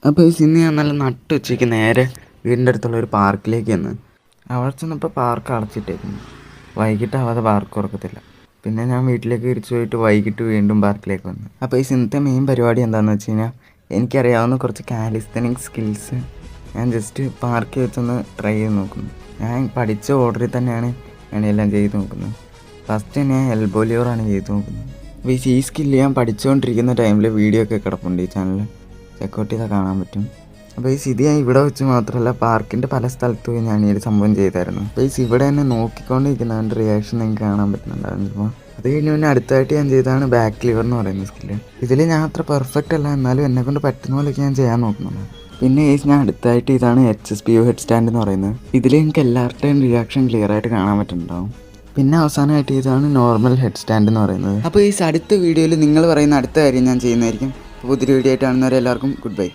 അപ്പോൾ ഇന്ന് ഞാൻ നല്ല നട്ടുച്ചയ്ക്ക് നേരെ വീടിൻ്റെ അടുത്തുള്ള ഒരു പാർക്കിലേക്ക് ചെന്ന് അവിടെ ചെന്നപ്പോൾ പാർക്ക് അടച്ചിട്ടേക്കുന്നു. വൈകിട്ട് ആവാതെ പാർക്ക് തുറക്കത്തില്ല. പിന്നെ ഞാൻ വീട്ടിലേക്ക് തിരിച്ചു പോയിട്ട് വൈകിട്ട് വീണ്ടും പാർക്കിലേക്ക് വന്നു. അപ്പോൾ ഇന്നത്തെ മെയിൻ പരിപാടി എന്താണെന്ന് വെച്ച് കഴിഞ്ഞാൽ, എനിക്കറിയാവുന്ന കുറച്ച് കാലിസ്തനിക് സ്കിൽസ് ഞാൻ ജസ്റ്റ് പാർക്കിൽ വെച്ചൊന്ന് ട്രൈ ചെയ്ത് നോക്കുന്നു. ഞാൻ പഠിച്ച ഓർഡറിൽ തന്നെയാണ് ഞാനെല്ലാം ചെയ്ത് നോക്കുന്നത്. ഫസ്റ്റ് ഞാൻ എൽബോ ലിവറാണ് ചെയ്ത് നോക്കുന്നത്. അപ്പോൾ ഈ സ്കില്ല് ഞാൻ പഠിച്ചുകൊണ്ടിരിക്കുന്ന ടൈമിൽ വീഡിയോ ഒക്കെ കിടപ്പുണ്ട് ഈ ചാനലിൽ, ചെക്കൗട്ട് ചെയ്താൽ കാണാൻ പറ്റും. അപ്പോൾ ഇത് ഞാൻ ഇവിടെ വെച്ച് മാത്രമല്ല പാർക്കിൻ്റെ പല സ്ഥലത്ത് പോയി ഞാൻ ഈ ഒരു സംഭവം ചെയ്തായിരുന്നു. അപ്പോൾ ഇവിടെ തന്നെ നോക്കിക്കൊണ്ടിരിക്കുന്നതിൻ്റെ റിയാക്ഷൻ നിങ്ങൾക്ക് കാണാൻ പറ്റുന്നുണ്ടായിരുന്നു. അപ്പോൾ അത് കഴിഞ്ഞ് പിന്നെ അടുത്തായിട്ട് ഞാൻ ചെയ്തതാണ് ബാക്ക് ലിവർ എന്ന് പറയുന്ന സ്കില്ല്. ഇതിൽ ഞാൻ അത്ര പെർഫെക്റ്റ് അല്ല, എന്നാലും എന്നെക്കൊണ്ട് പറ്റുന്ന പോലെയൊക്കെ ഞാൻ ചെയ്യാൻ നോക്കുന്നുണ്ട്. പിന്നെ ഞാൻ അടുത്തായിട്ട് ഇതാണ് HSPO ഹെഡ് സ്റ്റാൻഡ് എന്ന് പറയുന്നത്. ഇതിൽ എനിക്ക് എല്ലാവരുടെയും റിയാക്ഷൻ ക്ലിയർ ആയിട്ട് കാണാൻ പറ്റുന്നുണ്ടാവും. പിന്നെ അവസാനമായിട്ട് ഇതാണ് നോർമൽ ഹെഡ് സ്റ്റാൻഡ് എന്ന് പറയുന്നത്. അപ്പോൾ അടുത്ത വീഡിയോയിൽ നിങ്ങൾ പറയുന്ന അടുത്ത കാര്യം ഞാൻ ചെയ്യുന്നതായിരിക്കും. പുതിയൊരു വീഡിയോ ആയിട്ട് കാണുന്നവരെ എല്ലാവർക്കും ഗുഡ് ബൈ.